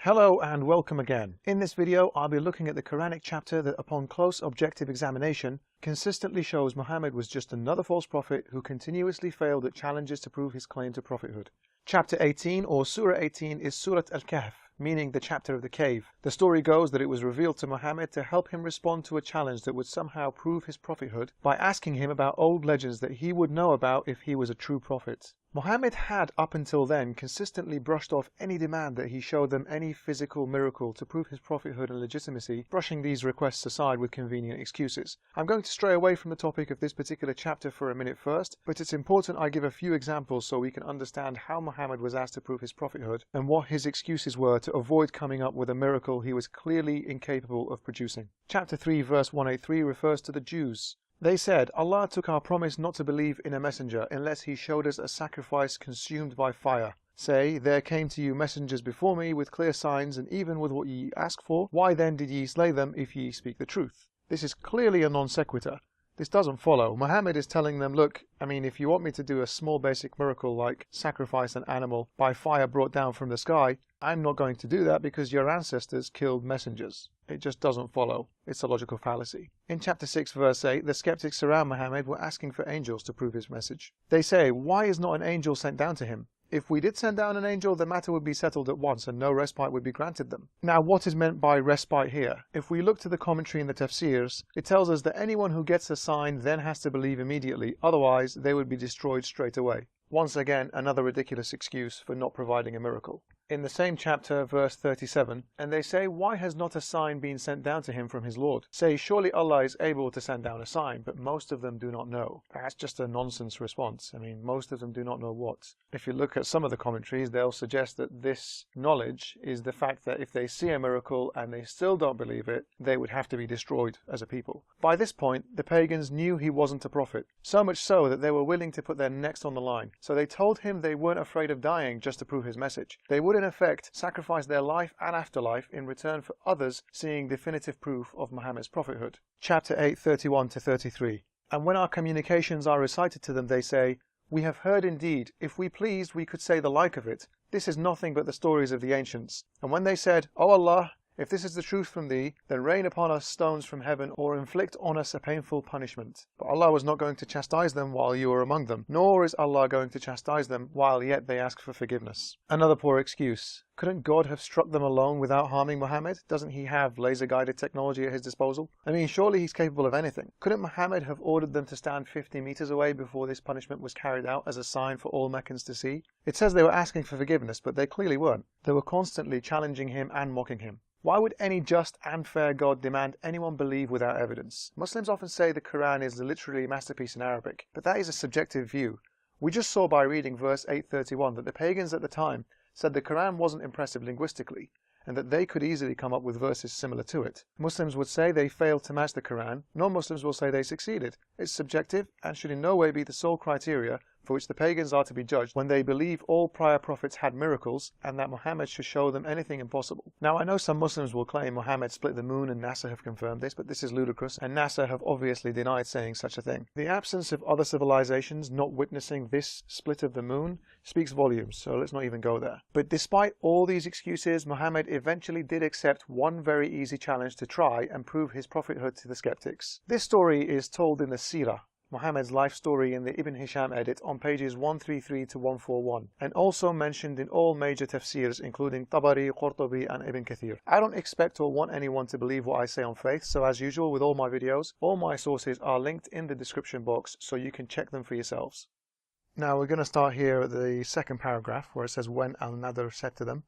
Hello and welcome again. In this video, I'll be looking at the Quranic chapter that upon close objective examination consistently shows Muhammad was just another false prophet who continuously failed at challenges to prove his claim to prophethood. Chapter 18 or Surah 18 is Surat al-Kahf, meaning the chapter of the cave. The story goes that it was revealed to Muhammad to help him respond to a challenge that would somehow prove his prophethood by asking him about old legends that he would know about if he was a true prophet. Muhammad had up until then consistently brushed off any demand that he showed them any physical miracle to prove his prophethood and legitimacy, brushing these requests aside with convenient excuses. I'm going to stray away from the topic of this particular chapter for a minute first, but it's important I give a few examples so we can understand how Muhammad was asked to prove his prophethood and what his excuses were to avoid coming up with a miracle he was clearly incapable of producing. Chapter 3 verse 183 refers to the Jews. They said, Allah took our promise not to believe in a messenger unless he showed us a sacrifice consumed by fire. Say, there came to you messengers before me with clear signs and even with what ye ask for. Why then did ye slay them if ye speak the truth? This is clearly a non sequitur. This doesn't follow. Muhammad is telling them, look, if you want me to do a small basic miracle like sacrifice an animal by fire brought down from the sky, I'm not going to do that because your ancestors killed messengers. It just doesn't follow. It's a logical fallacy. In chapter 6 verse 8, the skeptics around Muhammad were asking for angels to prove his message. They say, why is not an angel sent down to him? If we did send down an angel, the matter would be settled at once and no respite would be granted them. Now, what is meant by respite here? If we look to the commentary in the tafsirs, it tells us that anyone who gets a sign then has to believe immediately, otherwise they would be destroyed straight away. Once again, another ridiculous excuse for not providing a miracle. In the same chapter, verse 37, and they say, why has not a sign been sent down to him from his Lord? Say, surely Allah is able to send down a sign, but most of them do not know. That's just a nonsense response. Most of them do not know what. If you look at some of the commentaries, they'll suggest that this knowledge is the fact that if they see a miracle and they still don't believe it, they would have to be destroyed as a people. By this point, the pagans knew he wasn't a prophet, so much so that they were willing to put their necks on the line. So they told him they weren't afraid of dying just to prove his message. They would in effect sacrifice their life and afterlife in return for others seeing definitive proof of Muhammad's prophethood. Chapter 8, 31 to 33. And when our communications are recited to them, they say, we have heard indeed, if we pleased we could say the like of it. This is nothing but the stories of the ancients. And when they said, O Allah, if this is the truth from thee, then rain upon us stones from heaven or inflict on us a painful punishment. But Allah was not going to chastise them while you were among them, nor is Allah going to chastise them while yet they ask for forgiveness. Another poor excuse. Couldn't God have struck them alone without harming Muhammad? Doesn't he have laser-guided technology at his disposal? Surely he's capable of anything. Couldn't Muhammad have ordered them to stand 50 meters away before this punishment was carried out as a sign for all Meccans to see? It says they were asking for forgiveness, but they clearly weren't. They were constantly challenging him and mocking him. Why would any just and fair God demand anyone believe without evidence? Muslims often say the Quran is literally a masterpiece in Arabic, but that is a subjective view. We just saw by reading verse 831 that the pagans at the time said the Quran wasn't impressive linguistically, and that they could easily come up with verses similar to it. Muslims would say they failed to match the Quran, non-Muslims will say they succeeded. It's subjective and should in no way be the sole criteria for which the pagans are to be judged when they believe all prior prophets had miracles and that Muhammad should show them anything impossible. Now I know some Muslims will claim Muhammad split the moon and NASA have confirmed this, but this is ludicrous and NASA have obviously denied saying such a thing. The absence of other civilizations not witnessing this split of the moon speaks volumes, so let's not even go there. But despite all these excuses, Muhammad eventually did accept one very easy challenge to try and prove his prophethood to the skeptics. This story is told in the Seerah, Muhammad's life story in the Ibn Hisham edit on pages 133 to 141, and also mentioned in all major tafsirs including Tabari, Qurtubi and Ibn Kathir. I don't expect or want anyone to believe what I say on faith, so as usual with all my videos, all my sources are linked in the description box so you can check them for yourselves. Now we're going to start here at the second paragraph where it says when Al-Nadr said to them.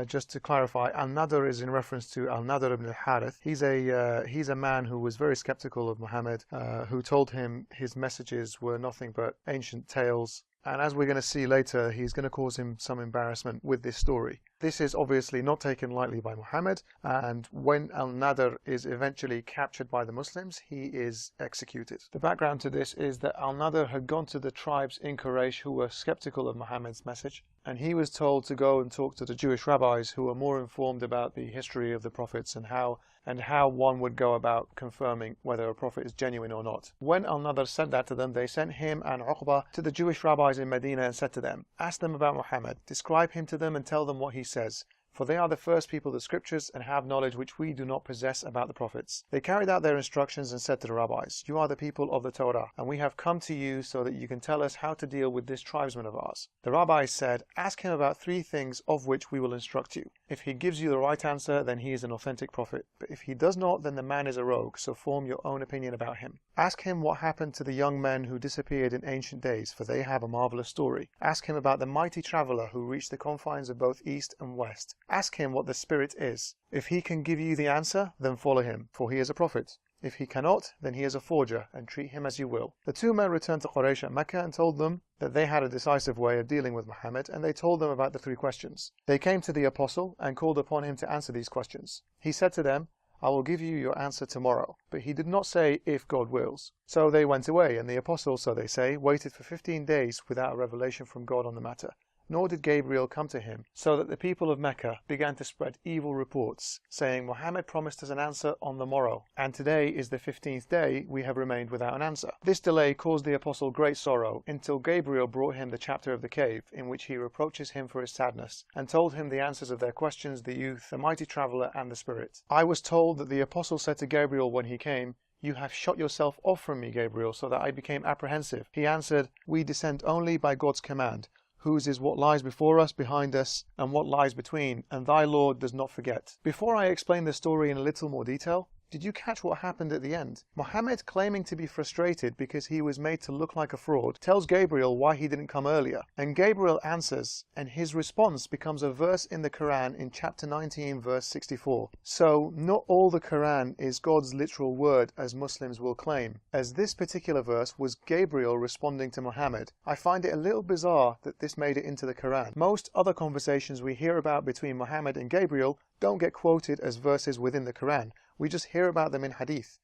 Just to clarify, Al-Nadr is in reference to Al-Nadr ibn al-Harith. He's a man who was very skeptical of Muhammad, who told him his messages were nothing but ancient tales. And as we're going to see later, he's going to cause him some embarrassment with this story. This is obviously not taken lightly by Muhammad, and when Al-Nadr is eventually captured by the Muslims, he is executed. The background to this is that Al-Nadr had gone to the tribes in Quraysh who were skeptical of Muhammad's message, and he was told to go and talk to the Jewish rabbis who were more informed about the history of the prophets and how one would go about confirming whether a prophet is genuine or not. When Al-Nadr sent that to them, they sent him and Uqba to the Jewish rabbis in Medina and said to them, ask them about Muhammad, describe him to them and tell them what he says. for they are the first people of the scriptures and have knowledge which we do not possess about the prophets. They carried out their instructions and said to the rabbis, you are the people of the Torah, and we have come to you so that you can tell us how to deal with this tribesman of ours. The rabbis said, ask him about 3 things of which we will instruct you. If he gives you the right answer, then he is an authentic prophet. But if he does not, then the man is a rogue, so form your own opinion about him. Ask him what happened to the young men who disappeared in ancient days, for they have a marvelous story. Ask him about the mighty traveler who reached the confines of both east and west. Ask him what the Spirit is. If he can give you the answer, then follow him, for he is a prophet. If he cannot, then he is a forger, and treat him as you will. The 2 men returned to Quraysh at Mecca and told them that they had a decisive way of dealing with Muhammad, and they told them about the 3 questions. They came to the apostle and called upon him to answer these questions. He said to them, I will give you your answer tomorrow. But he did not say, if God wills. So they went away, and the apostle, so they say, waited for 15 days without a revelation from God on the matter. Nor did Gabriel come to him, so that the people of Mecca began to spread evil reports, saying, Muhammad promised us an answer on the morrow, and today is the 15th day we have remained without an answer. This delay caused the apostle great sorrow, until Gabriel brought him the chapter of the cave, in which he reproaches him for his sadness, and told him the answers of their questions, the youth, the mighty traveler, and the spirit. I was told that the apostle said to Gabriel when he came, you have shut yourself off from me, Gabriel, so that I became apprehensive. He answered, we descend only by God's command, whose is what lies before us, behind us, and what lies between, and thy Lord does not forget. Before I explain the story in a little more detail, did you catch what happened at the end? Muhammad, claiming to be frustrated because he was made to look like a fraud, tells Gabriel why he didn't come earlier. And Gabriel answers, and his response becomes a verse in the Quran in chapter 19, verse 64. So, not all the Quran is God's literal word, as Muslims will claim. As this particular verse was Gabriel responding to Muhammad, I find it a little bizarre that this made it into the Quran. Most other conversations we hear about between Muhammad and Gabriel don't get quoted as verses within the Quran. We just hear about them in hadith.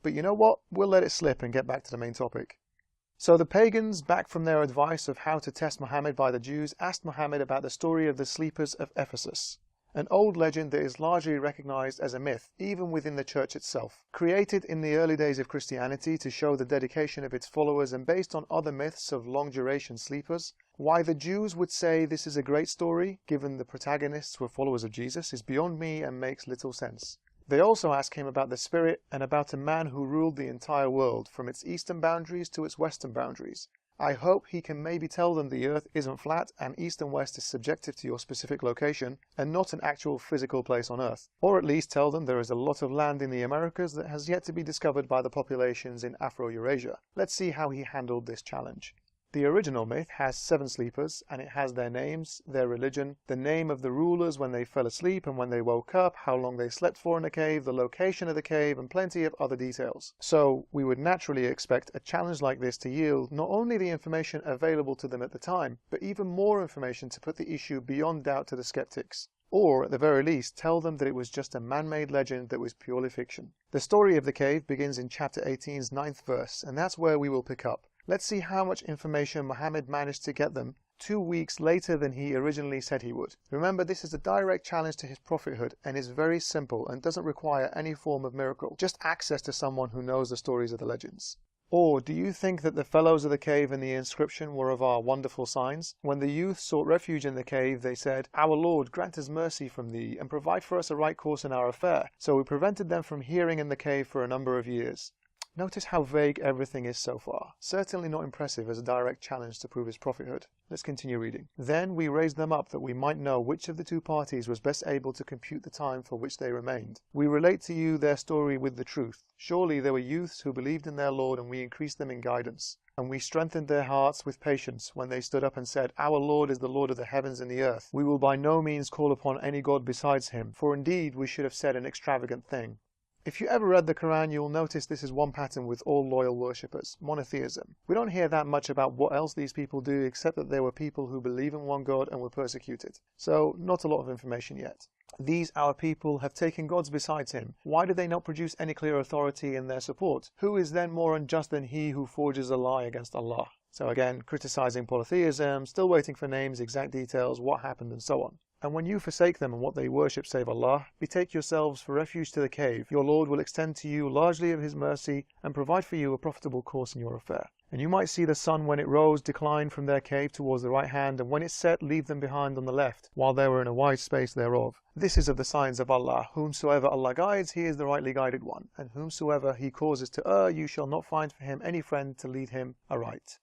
But you know what? We'll let it slip and get back to the main topic. So the pagans, back from their advice of how to test Muhammad by the Jews, asked Muhammad about the story of the sleepers of Ephesus, an old legend that is largely recognized as a myth, even within the church itself. Created in the early days of Christianity to show the dedication of its followers and based on other myths of long-duration sleepers, why the Jews would say this is a great story, given the protagonists were followers of Jesus, is beyond me and makes little sense. They also ask him about the Spirit and about a man who ruled the entire world, from its eastern boundaries to its western boundaries. I hope he can maybe tell them the earth isn't flat and east and west is subjective to your specific location and not an actual physical place on earth. Or at least tell them there is a lot of land in the Americas that has yet to be discovered by the populations in Afro-Eurasia. Let's see how he handled this challenge. The original myth has 7 sleepers, and it has their names, their religion, the name of the rulers when they fell asleep and when they woke up, how long they slept for in the cave, the location of the cave, and plenty of other details. So we would naturally expect a challenge like this to yield not only the information available to them at the time, but even more information to put the issue beyond doubt to the skeptics. Or, at the very least, tell them that it was just a man-made legend that was purely fiction. The story of the cave begins in chapter 18's 9th verse, and that's where we will pick up. Let's see how much information Muhammad managed to get them 2 weeks later than he originally said he would. Remember, this is a direct challenge to his prophethood and is very simple and doesn't require any form of miracle, just access to someone who knows the stories of the legends. Or do you think that the fellows of the cave and the inscription were of our wonderful signs? When the youth sought refuge in the cave, they said, Our Lord, grant us mercy from thee and provide for us a right course in our affair. So we prevented them from hearing in the cave for a number of years. Notice how vague everything is so far. Certainly not impressive as a direct challenge to prove his prophethood. Let's continue reading. Then we raised them up that we might know which of the 2 parties was best able to compute the time for which they remained. We relate to you their story with the truth. Surely there were youths who believed in their Lord, and we increased them in guidance. And we strengthened their hearts with patience when they stood up and said, Our Lord is the Lord of the heavens and the earth. We will by no means call upon any God besides him, for indeed we should have said an extravagant thing. If you ever read the Quran, you'll notice this is one pattern with all loyal worshippers, monotheism. We don't hear that much about what else these people do, except that they were people who believe in one God and were persecuted. So, not a lot of information yet. These, our people, have taken gods besides him. Why do they not produce any clear authority in their support? Who is then more unjust than he who forges a lie against Allah? So again, criticizing polytheism, still waiting for names, exact details, what happened, and so on. And when you forsake them and what they worship save Allah, betake yourselves for refuge to the cave. Your Lord will extend to you largely of His mercy and provide for you a profitable course in your affair. And you might see the sun when it rose decline from their cave towards the right hand, and when it set leave them behind on the left, while they were in a wide space thereof. This is of the signs of Allah. Whomsoever Allah guides, he is the rightly guided one, and whomsoever He causes to err, you shall not find for him any friend to lead him aright.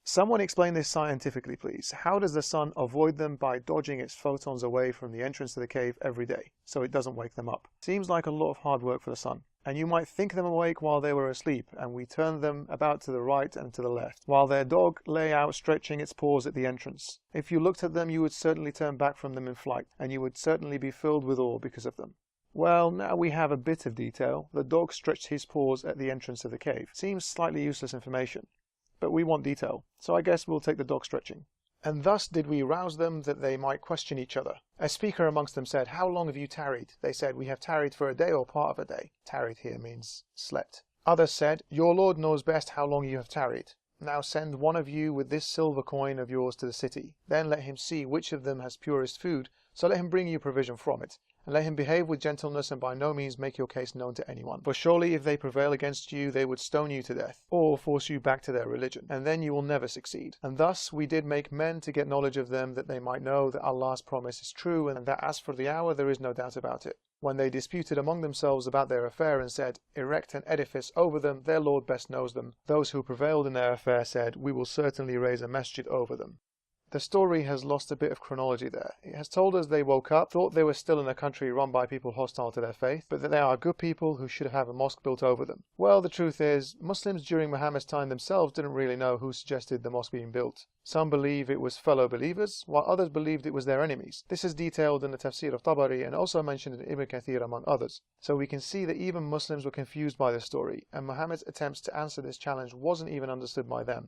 Someone explain this scientifically, please. How does the sun avoid them? By dodging its photons away from the entrance to the cave every day, so it doesn't wake them up. Seems like a lot of hard work for the sun. And you might think them awake while they were asleep, and we turn them about to the right and to the left, while their dog lay out stretching its paws at the entrance. If you looked at them, you would certainly turn back from them in flight, and you would certainly be filled with awe because of them. Well, now we have a bit of detail. The dog stretched his paws at the entrance of the cave. Seems slightly useless information. But we want detail, so I guess we'll take the dog stretching. And thus did we rouse them that they might question each other. A speaker amongst them said, How long have you tarried? They said, We have tarried for a day or part of a day. Tarried here means slept. Others said, Your Lord knows best how long you have tarried. Now send one of you with this silver coin of yours to the city. Then let him see which of them has purest food, so let him bring you provision from it. And let him behave with gentleness, and by no means make your case known to anyone. For surely if they prevail against you, they would stone you to death, or force you back to their religion, and then you will never succeed. And thus we did make men to get knowledge of them, that they might know that Allah's promise is true, and that as for the hour there is no doubt about it. When they disputed among themselves about their affair, and said, Erect an edifice over them, their Lord best knows them. Those who prevailed in their affair said, We will certainly raise a masjid over them. The story has lost a bit of chronology there. It has told us they woke up, thought they were still in a country run by people hostile to their faith, but that they are good people who should have a mosque built over them. Well, the truth is, Muslims during Muhammad's time themselves didn't really know who suggested the mosque being built. Some believe it was fellow believers, while others believed it was their enemies. This is detailed in the tafsir of Tabari and also mentioned in Ibn Kathir among others. So we can see that even Muslims were confused by this story, and Muhammad's attempts to answer this challenge wasn't even understood by them.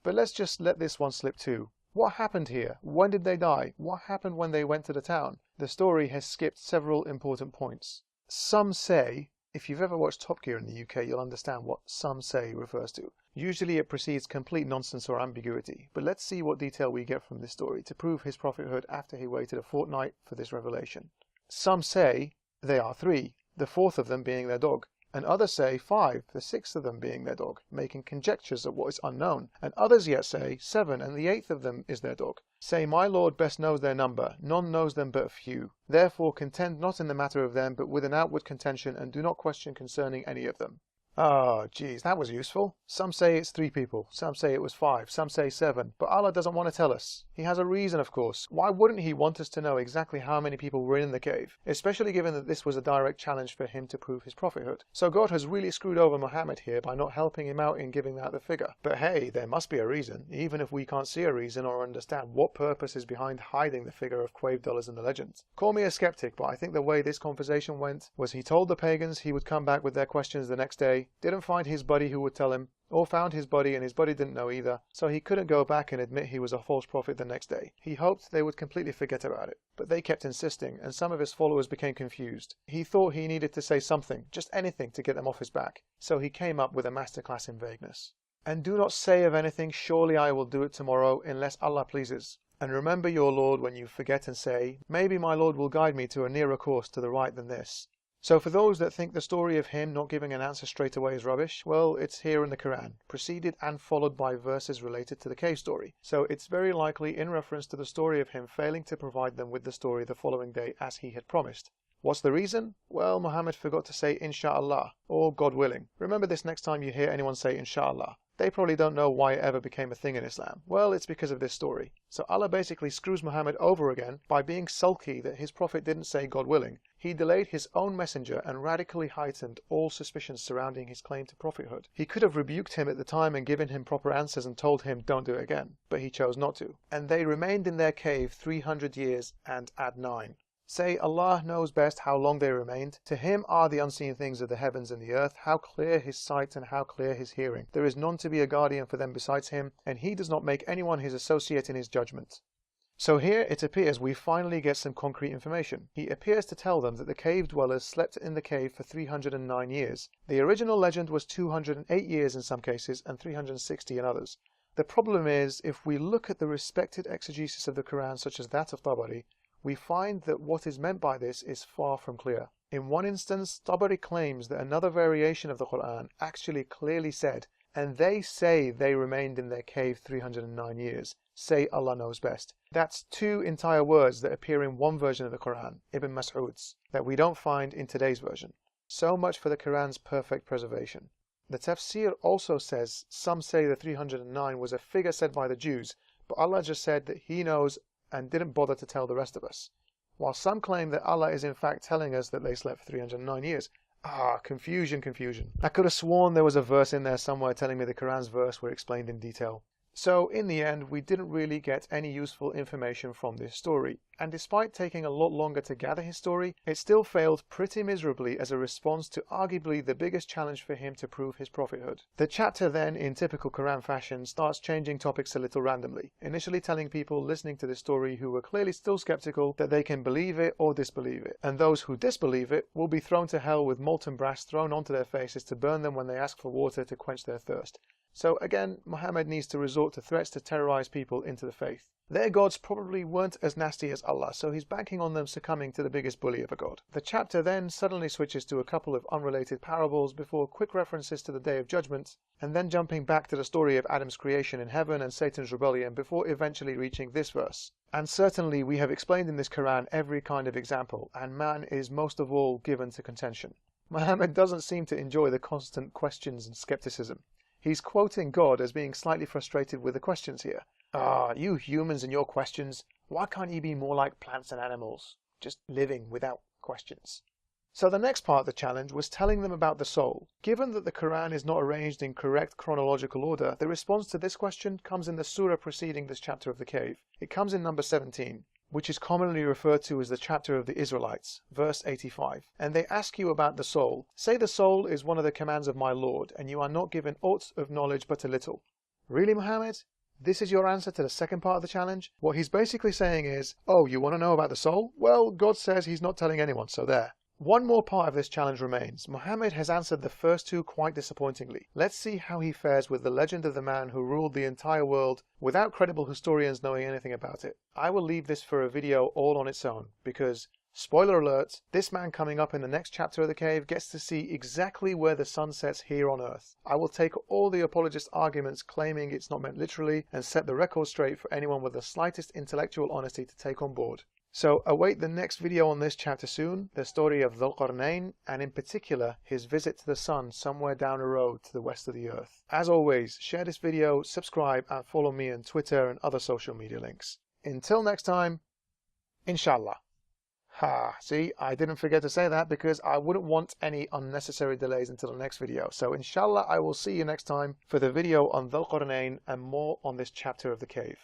But let's just let this one slip too. What happened here? When did they die? What happened when they went to the town? The story has skipped several important points. Some say, if you've ever watched Top Gear in the UK, you'll understand what some say refers to. Usually it precedes complete nonsense or ambiguity, but let's see what detail we get from this story to prove his prophethood after he waited a fortnight for this revelation. Some say they are 3, the 4th of them being their dog. And others say 5, the 6th of them being their dog, making conjectures of what is unknown. And others yet say 7, and the 8th of them is their dog. Say, My Lord best knows their number, none knows them but a few. Therefore contend not in the matter of them, but with an outward contention, and do not question concerning any of them. Oh, geez, that was useful. Some say it's 3 people, some say it was 5, some say 7, but Allah doesn't want to tell us. He has a reason, of course. Why wouldn't He want us to know exactly how many people were in the cave, especially given that this was a direct challenge for him to prove his prophethood? So God has really screwed over Muhammad here by not helping him out in giving out the figure. But hey, there must be a reason, even if we can't see a reason or understand what purpose is behind hiding the figure of Quave dollars in the legends. Call me a skeptic, but I think the way this conversation went was he told the pagans he would come back with their questions the next day, didn't find his buddy who would tell him, or found his buddy and his buddy didn't know either, so he couldn't go back and admit he was a false prophet the next day. He hoped they would completely forget about it, but they kept insisting, and some of his followers became confused. He thought he needed to say something, just anything, to get them off his back, so he came up with a masterclass in vagueness. And do not say of anything, surely I will do it tomorrow, unless Allah pleases. And remember your Lord when you forget and say, maybe my Lord will guide me to a nearer course to the right than this. So for those that think the story of him not giving an answer straight away is rubbish, well, it's here in the Quran, preceded and followed by verses related to the cave story. So it's very likely in reference to the story of him failing to provide them with the story the following day as he had promised. What's the reason? Well, Muhammad forgot to say Insha'Allah, or God willing. Remember this next time you hear anyone say Insha'Allah. They probably don't know why it ever became a thing in Islam. Well, it's because of this story. So Allah basically screws Muhammad over again by being sulky that his prophet didn't say God willing. He delayed his own messenger and radically heightened all suspicions surrounding his claim to prophethood. He could have rebuked him at the time and given him proper answers and told him don't do it again, but he chose not to. And they remained in their cave 300 years and add 9. Say, Allah knows best how long they remained. To Him are the unseen things of the heavens and the earth, how clear His sight and how clear His hearing. There is none to be a guardian for them besides Him, and He does not make anyone His associate in His judgment. So here it appears we finally get some concrete information. He appears to tell them that the cave dwellers slept in the cave for 309 years. The original legend was 208 years in some cases and 360 in others. The problem is, if we look at the respected exegesis of the Quran such as that of Tabari, we find that what is meant by this is far from clear. In one instance, Tabari claims that another variation of the Quran actually clearly said, "And they say they remained in their cave 309 years. Say Allah knows best." That's two entire words that appear in one version of the Quran, Ibn Mas'ud's, that we don't find in today's version. So much for the Quran's perfect preservation. The tafsir also says some say the 309 was a figure said by the Jews, but Allah just said that He knows and didn't bother to tell the rest of us. While some claim that Allah is in fact telling us that they slept for 309 years. Confusion. I could have sworn there was a verse in there somewhere telling me the Quran's verse were explained in detail. So in the end, we didn't really get any useful information from this story, and despite taking a lot longer to gather his story, it still failed pretty miserably as a response to arguably the biggest challenge for him to prove his prophethood. The chapter then, in typical Quran fashion, starts changing topics a little randomly, initially telling people listening to this story who were clearly still skeptical that they can believe it or disbelieve it, and those who disbelieve it will be thrown to hell with molten brass thrown onto their faces to burn them when they ask for water to quench their thirst. So again, Muhammad needs to resort to threats to terrorize people into the faith. Their gods probably weren't as nasty as Allah, so he's banking on them succumbing to the biggest bully of a god. The chapter then suddenly switches to a couple of unrelated parables before quick references to the Day of Judgment, and then jumping back to the story of Adam's creation in heaven and Satan's rebellion before eventually reaching this verse. And certainly we have explained in this Quran every kind of example, and man is most of all given to contention. Muhammad doesn't seem to enjoy the constant questions and skepticism. He's quoting God as being slightly frustrated with the questions here. You humans and your questions, why can't you be more like plants and animals, just living without questions? So the next part of the challenge was telling them about the soul. Given that the Quran is not arranged in correct chronological order, the response to this question comes in the surah preceding this chapter of the cave. It comes in number 17. Which is commonly referred to as the chapter of the Israelites, verse 85. And they ask you about the soul. Say the soul is one of the commands of my Lord, and you are not given aught of knowledge but a little. Really, Muhammad? This is your answer to the second part of the challenge? What he's basically saying is, oh, you want to know about the soul? Well, God says he's not telling anyone, so there. One more part of this challenge remains. Muhammad has answered the first two quite disappointingly. Let's see how he fares with the legend of the man who ruled the entire world without credible historians knowing anything about it. I will leave this for a video all on its own, because, spoiler alert, this man coming up in the next chapter of the cave gets to see exactly where the sun sets here on Earth. I will take all the apologist arguments claiming it's not meant literally and set the record straight for anyone with the slightest intellectual honesty to take on board. So await the next video on this chapter soon, the story of Dhul Qarnayn, and in particular his visit to the sun somewhere down a road to the west of the earth. As always, share this video, subscribe and follow me on Twitter and other social media links. Until next time, Inshallah. See, I didn't forget to say that because I wouldn't want any unnecessary delays until the next video. So Inshallah, I will see you next time for the video on Dhul Qarnayn and more on this chapter of the cave.